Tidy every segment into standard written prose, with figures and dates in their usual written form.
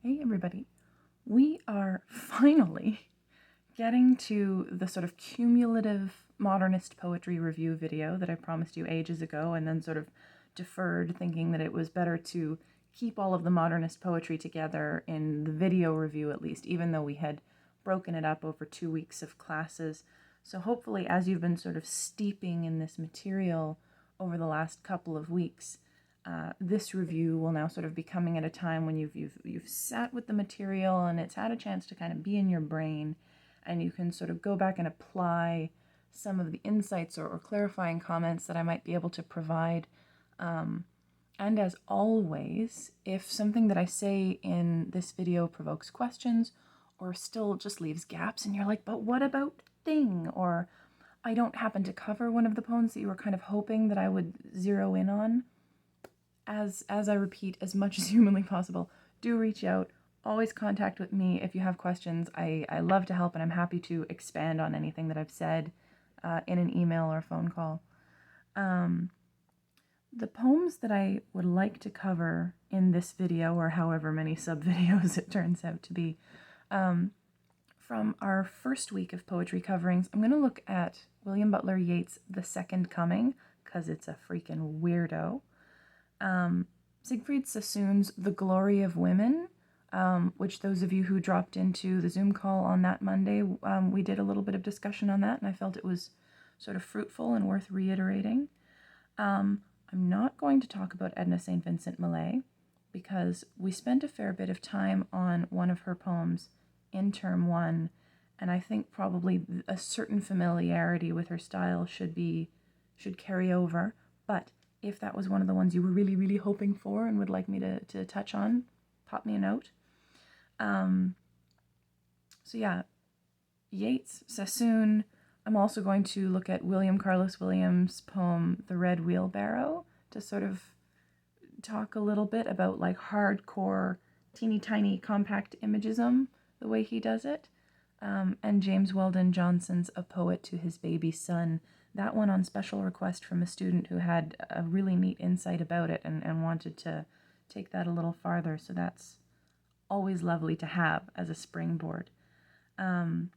Hey everybody, we are finally getting to the sort of cumulative modernist poetry review video that I promised you ages ago and then sort of deferred, thinking that it was better to keep all of the modernist poetry together in the video review at least, even though we had broken it up over 2 weeks of classes. So hopefully, as you've been sort of steeping in this material over the last couple of weeks, this review will now sort of be coming at a time when you've sat with the material and it's had a chance to kind of be in your brain, and you can sort of go back and apply some of the insights or clarifying comments that I might be able to provide. And as always, if something that I say in this video provokes questions or still just leaves gaps and you're like, but what about thing? Or I don't happen to cover one of the poems that you were kind of hoping that I would zero in on, as I repeat, as much as humanly possible, do reach out. Always contact with me if you have questions. I love to help, and I'm happy to expand on anything that I've said in an email or phone call. The poems that I would like to cover in this video, or however many sub-videos it turns out to be, from our first week of poetry coverings, I'm going to look at William Butler Yeats' The Second Coming, because it's a freaking weirdo. Siegfried Sassoon's The Glory of Women, which those of you who dropped into the Zoom call on that Monday, we did a little bit of discussion on that, and I felt it was sort of fruitful and worth reiterating. I'm not going to talk about Edna St. Vincent Millay, because we spent a fair bit of time on one of her poems in term one, and I think probably a certain familiarity with her style should carry over. But if that was one of the ones you were really, really hoping for and would like me to touch on, pop me a note. So yeah, Yeats, Sassoon. I'm also going to look at William Carlos Williams' poem, The Red Wheelbarrow, to sort of talk a little bit about like hardcore, teeny tiny compact imagism, the way he does it. And James Weldon Johnson's A Poet to His Baby Son. That one on special request from a student who had a really neat insight about it and wanted to take that a little farther. So that's always lovely to have as a springboard. From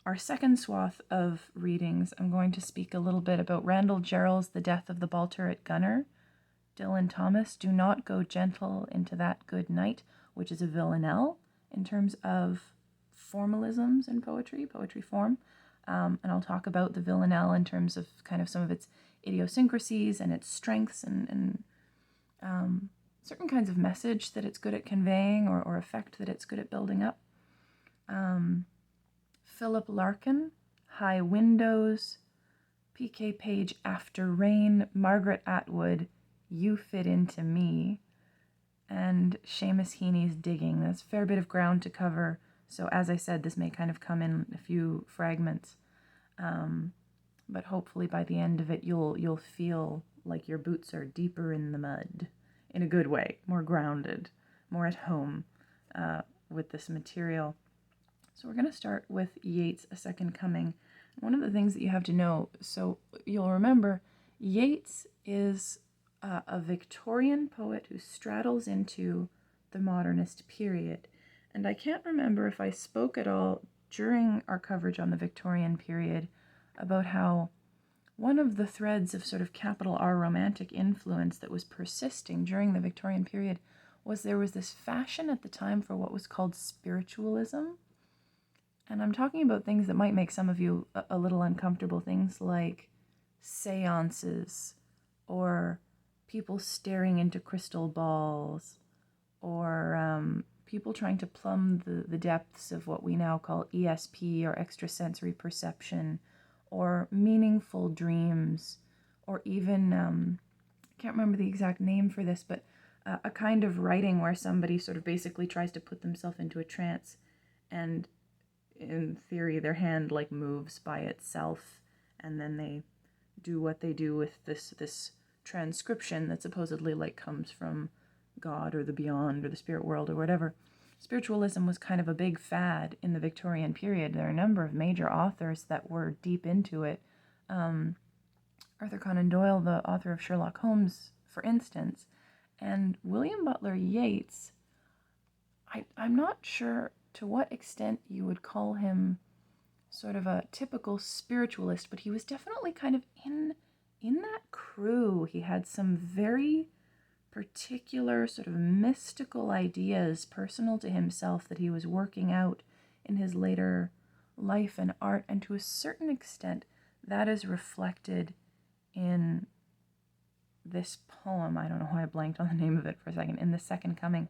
our second swath of readings, I'm going to speak a little bit about Randall Jarrell's The Death of the Ball Turret Gunner, Dylan Thomas, Do Not Go Gentle into That Good Night, which is a villanelle in terms of formalisms in poetry form. And I'll talk about the villanelle in terms of kind of some of its idiosyncrasies and its strengths and certain kinds of message that it's good at conveying or effect that it's good at building up. Philip Larkin, High Windows, P.K. Page, After Rain, Margaret Atwood, You Fit Into Me, and Seamus Heaney's Digging. That's a fair bit of ground to cover. So as I said, this may kind of come in a few fragments, but hopefully by the end of it, you'll feel like your boots are deeper in the mud, in a good way, more grounded, more at home with this material. So we're going to start with Yeats' A Second Coming. One of the things that you have to know, so you'll remember, Yeats is a Victorian poet who straddles into the modernist period. And I can't remember if I spoke at all during our coverage on the Victorian period about how one of the threads of sort of capital R romantic influence that was persisting during the Victorian period was there was this fashion at the time for what was called spiritualism. And I'm talking about things that might make some of you a little uncomfortable, things like seances, or people staring into crystal balls, or people trying to plumb the depths of what we now call ESP, or extrasensory perception, or meaningful dreams, or even, I can't remember the exact name for this, but a kind of writing where somebody sort of basically tries to put themselves into a trance, and in theory their hand like moves by itself, and then they do what they do with this transcription that supposedly like comes from God or the beyond or the spirit world or whatever. Spiritualism was kind of a big fad in the Victorian period. There are a number of major authors that were deep into it. Arthur Conan Doyle, the author of Sherlock Holmes, for instance, and William Butler Yeats I'm not sure to what extent you would call him sort of a typical spiritualist, but he was definitely kind of in that crew. He had some very particular sort of mystical ideas personal to himself that he was working out in his later life and art, and to a certain extent that is reflected in this poem. I don't know why I blanked on the name of it for a second. In The Second Coming,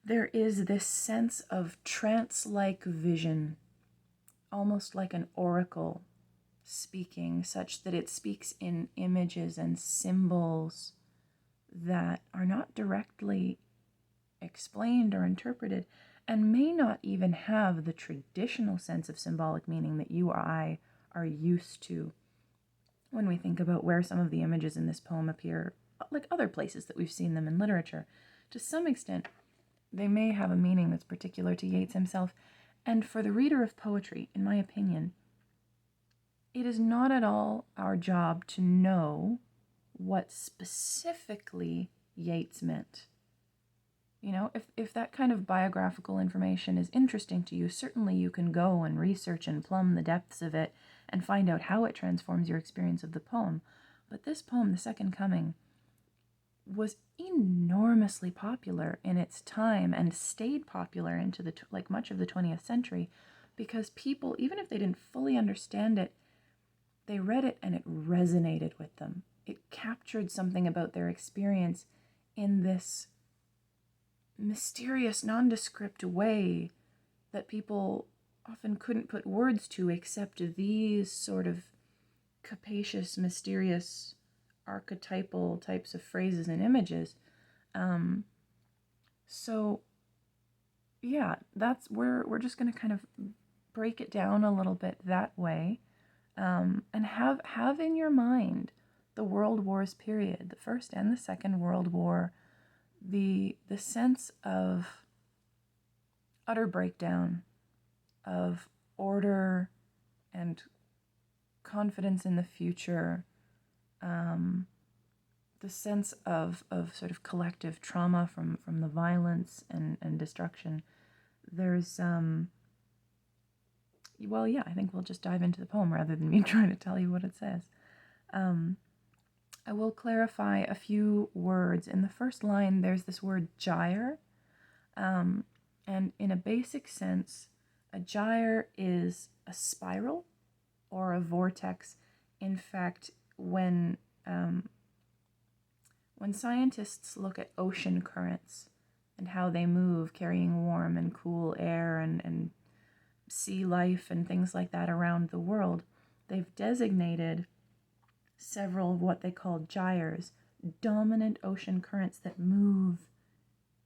there is this sense of trance-like vision, almost like an oracle speaking, such that it speaks in images and symbols that are not directly explained or interpreted, and may not even have the traditional sense of symbolic meaning that you or I are used to when we think about where some of the images in this poem appear, like other places that we've seen them in literature. To some extent, they may have a meaning that's particular to Yeats himself, and for the reader of poetry, in my opinion, it is not at all our job to know what specifically Yeats meant. You know, if that kind of biographical information is interesting to you, certainly you can go and research and plumb the depths of it and find out how it transforms your experience of the poem. But this poem, The Second Coming, was enormously popular in its time and stayed popular into the much of the 20th century, because people, even if they didn't fully understand it, they read it and it resonated with them. It captured something about their experience in this mysterious, nondescript way that people often couldn't put words to, except these sort of capacious, mysterious, archetypal types of phrases and images. So yeah, that's where we're just going to kind of break it down a little bit that way, and have in your mind the World Wars period, the First and the Second World War, the sense of utter breakdown, of order and confidence in the future, the sense of sort of collective trauma from the violence and destruction. There's, well, yeah, I think we'll just dive into the poem rather than me trying to tell you what it says. I will clarify a few words. In the first line, there's this word gyre, and in a basic sense, a gyre is a spiral or a vortex. In fact, when scientists look at ocean currents and how they move, carrying warm and cool air and sea life and things like that around the world, they've designated several of what they call gyres, dominant ocean currents that move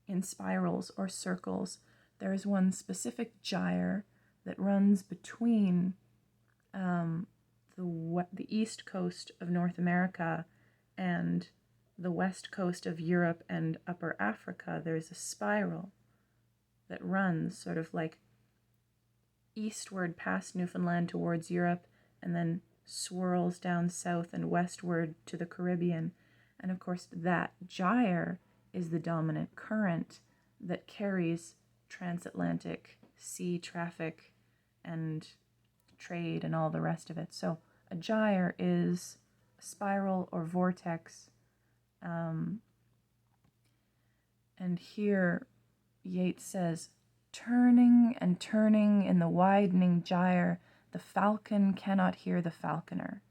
in spirals or circles. There is one specific gyre that runs between the east coast of North America and the west coast of Europe and Upper Africa. There's a spiral that runs sort of like eastward past Newfoundland towards Europe, and then swirls down south and westward to the Caribbean. And of course, that gyre is the dominant current that carries transatlantic sea traffic and trade and all the rest of it. So a gyre is a spiral or vortex. And here Yeats says, turning and turning in the widening gyre, the falcon cannot hear the falconer.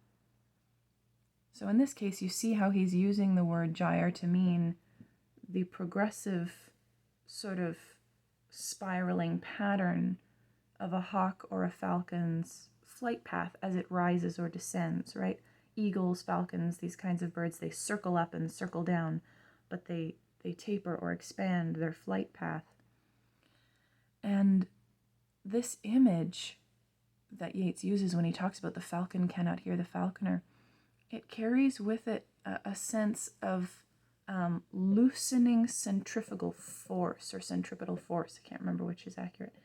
So in this case, you see how he's using the word gyre to mean the progressive sort of spiraling pattern of a hawk or a falcon's flight path as it rises or descends, right? Eagles, falcons, these kinds of birds, they circle up and circle down, but they taper or expand their flight path. And this image that Yeats uses when he talks about the falcon cannot hear the falconer, it carries with it a sense of loosening centrifugal force or centripetal force. I can't remember which is accurate.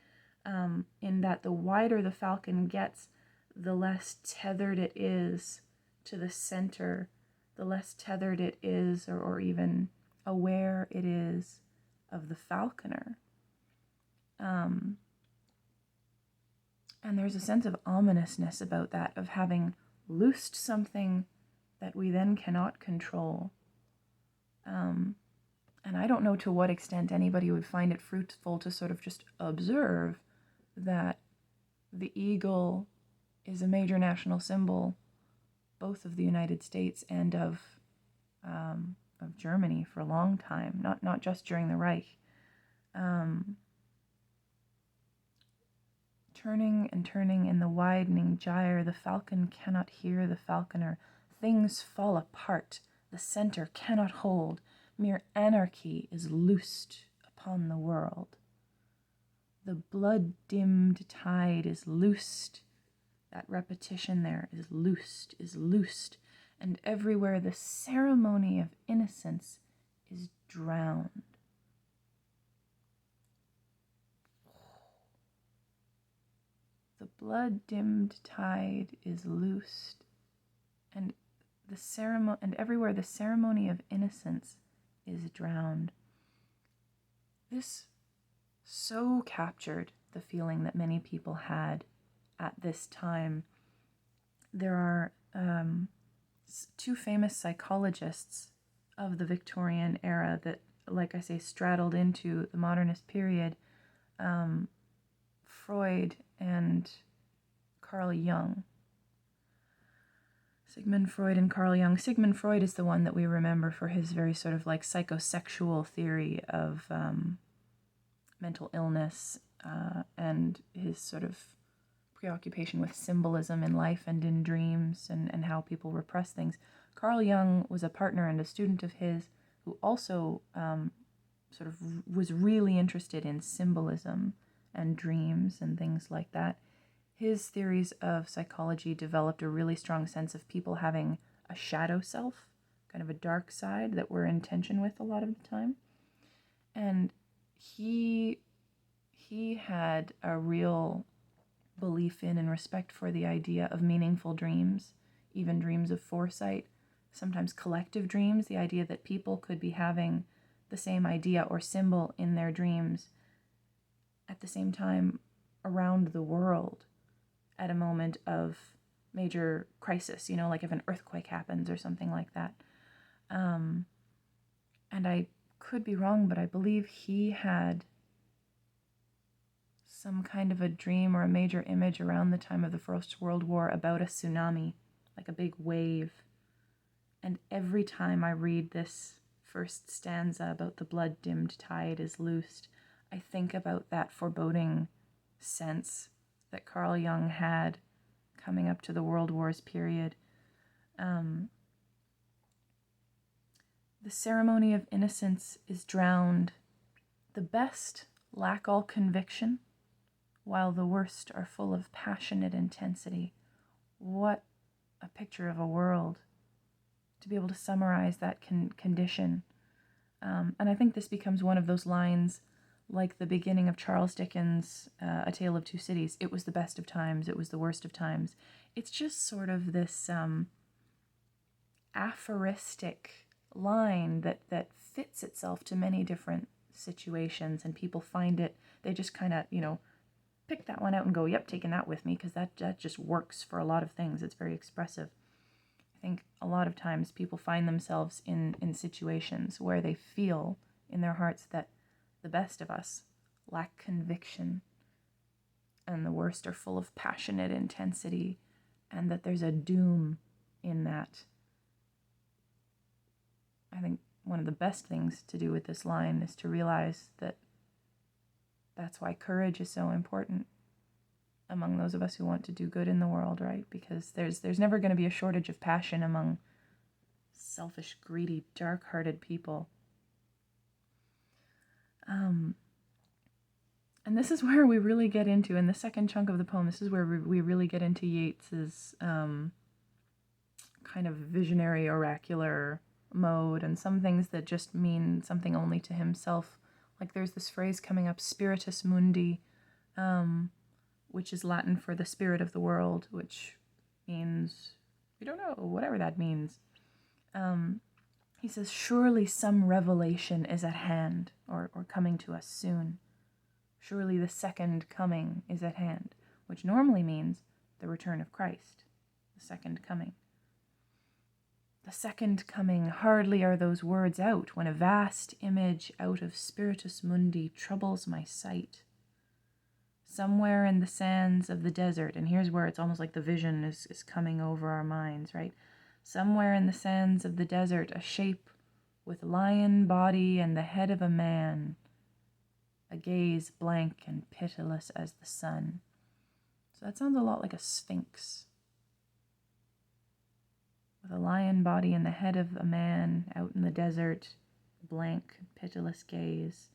In that the wider the falcon gets, the less tethered it is to the center, the less tethered it is or even aware it is of the falconer. And there's a sense of ominousness about that, of having loosed something that we then cannot control. And I don't know to what extent anybody would find it fruitful to sort of just observe that the eagle is a major national symbol, both of the United States and of Germany for a long time, not just during the Reich. Turning and turning in the widening gyre, the falcon cannot hear the falconer. Things fall apart, the center cannot hold. Mere anarchy is loosed upon the world. The blood-dimmed tide is loosed. That repetition there is loosed, and everywhere the ceremony of innocence is drowned. The blood-dimmed tide is loosed, and everywhere the ceremony of innocence is drowned. This so captured the feeling that many people had at this time. There are two famous psychologists of the Victorian era that, like I say, straddled into the modernist period, Freud and Carl Jung. Sigmund Freud and Carl Jung. Sigmund Freud is the one that we remember for his very sort of like psychosexual theory of mental illness and his sort of preoccupation with symbolism in life and in dreams and how people repress things. Carl Jung was a partner and a student of his who also sort of was really interested in symbolism and dreams and things like that. His theories of psychology developed a really strong sense of people having a shadow self, kind of a dark side that we're in tension with a lot of the time. And he had a real belief in and respect for the idea of meaningful dreams, even dreams of foresight, sometimes collective dreams, the idea that people could be having the same idea or symbol in their dreams at the same time around the world at a moment of major crisis, like if an earthquake happens or something like that. And I could be wrong, but I believe he had some kind of a dream or a major image around the time of the First World War about a tsunami, like a big wave. And every time I read this first stanza about the blood-dimmed tide is loosed, I think about that foreboding sense that Carl Jung had coming up to the World Wars period. The ceremony of innocence is drowned. The best lack all conviction, while the worst are full of passionate intensity. What a picture of a world, to be able to summarize that condition. And I think this becomes one of those lines like the beginning of Charles Dickens' A Tale of Two Cities. It was the best of times, it was the worst of times. It's just sort of this aphoristic line that fits itself to many different situations, and people find it, they just kind of, pick that one out and go, yep, taking that with me, because that just works for a lot of things. It's very expressive. I think a lot of times people find themselves in situations where they feel in their hearts that the best of us lack conviction and the worst are full of passionate intensity, and that there's a doom in that. I think one of the best things to do with this line is to realize that that's why courage is so important among those of us who want to do good in the world, right? Because there's never going to be a shortage of passion among selfish, greedy, dark-hearted people. And this is where we really get into, in the second chunk of the poem, this is where we really get into Yeats's kind of visionary, oracular mode, and some things that just mean something only to himself. Like there's this phrase coming up, spiritus mundi, which is Latin for the spirit of the world, which means, we don't know, whatever that means. he says, surely some revelation is at hand, or coming to us soon. Surely the second coming is at hand, which normally means the return of Christ, the second coming. The second coming, hardly are those words out, when a vast image out of Spiritus Mundi troubles my sight. Somewhere in the sands of the desert, and here's where it's almost like the vision is coming over our minds, right? Somewhere in the sands of the desert, a shape with lion body and the head of a man, a gaze blank and pitiless as the sun. So that sounds a lot like a sphinx. With a lion body and the head of a man out in the desert, blank, pitiless gaze.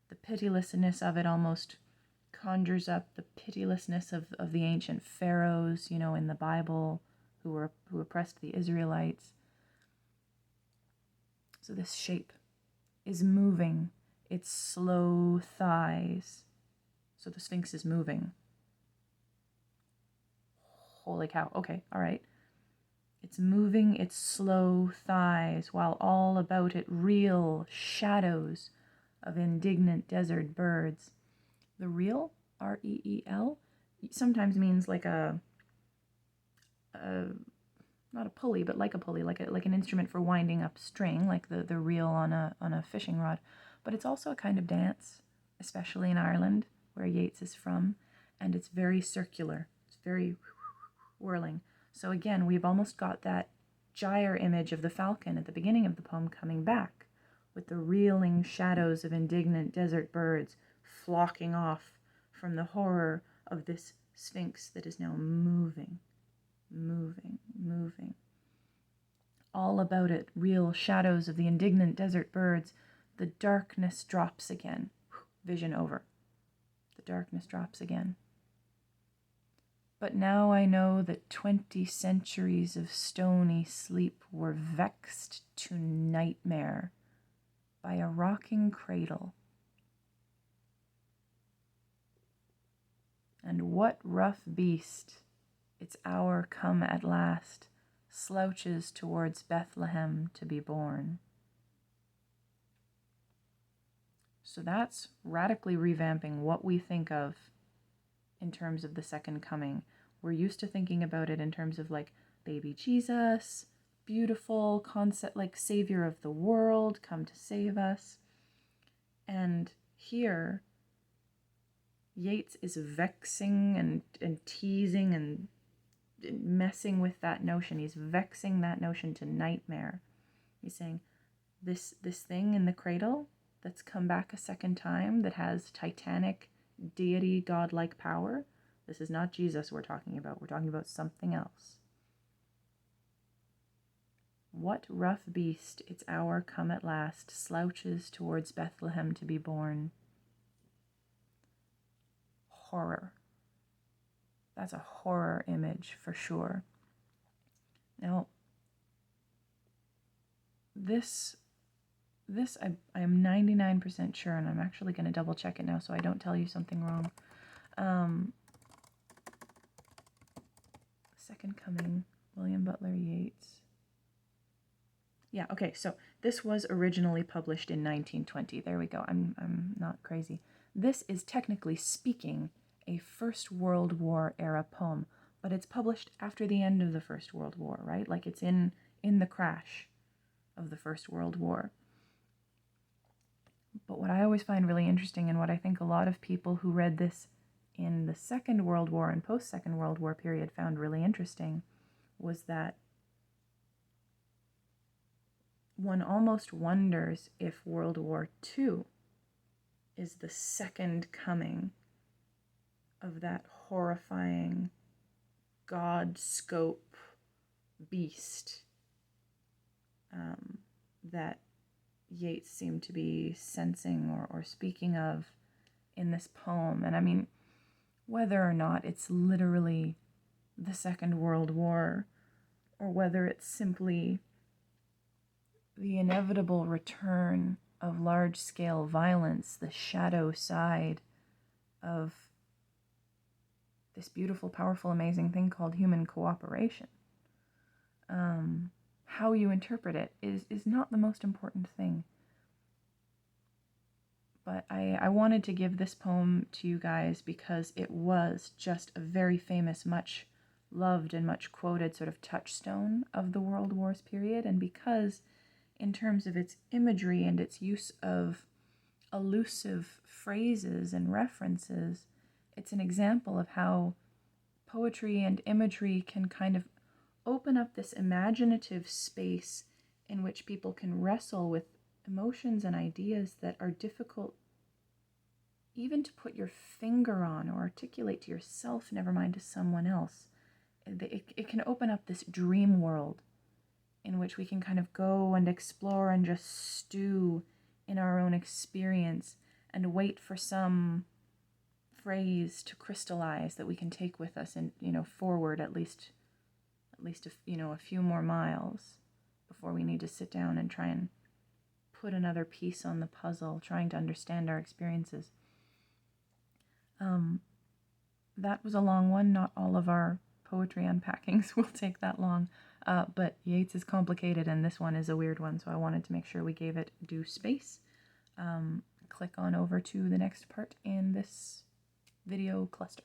The pitilessness of it almost conjures up the pitilessness of the ancient pharaohs, in the Bible, who oppressed the Israelites. So this shape is moving its slow thighs. So the Sphinx is moving. Holy cow. Okay, all right. It's moving its slow thighs, while all about it reel shadows of indignant desert birds. The reel, R-E-E-L, sometimes means like a not a pulley, but like a pulley, like an instrument for winding up string, like the reel on a fishing rod. But it's also a kind of dance, especially in Ireland, where Yeats is from, and it's very circular. It's very whirling. So again, we've almost got that gyre image of the falcon at the beginning of the poem coming back, with the reeling shadows of indignant desert birds flocking off from the horror of this Sphinx that is now moving. All about it, real shadows of the indignant desert birds. The darkness drops again. Vision over. The darkness drops again. But now I know that 20 centuries of stony sleep were vexed to nightmare by a rocking cradle. And what rough beast, its hour come at last, slouches towards Bethlehem to be born. So that's radically revamping what we think of in terms of the second coming. We're used to thinking about it in terms of like baby Jesus, beautiful concept, like savior of the world, come to save us. And here, Yeats is vexing and teasing and messing with that notion. He's vexing that notion to nightmare. He's saying, this thing in the cradle that's come back a second time, that has titanic deity, godlike power, this is not Jesus we're talking about. We're talking about something else. What rough beast, its hour come at last, slouches towards Bethlehem to be born? Horror. That's a horror image for sure. Now, this I am 99% sure, and I'm actually going to double check it now so I don't tell you something wrong. Second Coming, William Butler Yeats. Yeah, okay, so this was originally published in 1920. There we go. I'm not crazy. This is technically speaking a First World War era poem, but it's published after the end of the First World War, right? Like it's in the crash of the First World War. But what I always find really interesting, and what I think a lot of people who read this in the Second World War and post-Second World War period found really interesting, was that one almost wonders if World War II is the second coming of that horrifying God scope beast that Yeats seemed to be sensing or speaking of in this poem. And I mean, whether or not it's literally the Second World War, or whether it's simply the inevitable return of large-scale violence, the shadow side of this beautiful, powerful, amazing thing called human cooperation. how you interpret it is not the most important thing. But I wanted to give this poem to you guys because it was just a very famous, much loved and much quoted sort of touchstone of the World Wars period, and because in terms of its imagery and its use of elusive phrases and references, it's an example of how poetry and imagery can kind of open up this imaginative space in which people can wrestle with emotions and ideas that are difficult even to put your finger on or articulate to yourself, never mind to someone else. It can open up this dream world in which we can kind of go and explore and just stew in our own experience and wait for some phrase to crystallize that we can take with us and, forward at least a few more miles before we need to sit down and try and put another piece on the puzzle, trying to understand our experiences. That was a long one. Not all of our poetry unpackings will take that long, but Yeats is complicated and this one is a weird one, so I wanted to make sure we gave it due space. Click on over to the next part in this video cluster.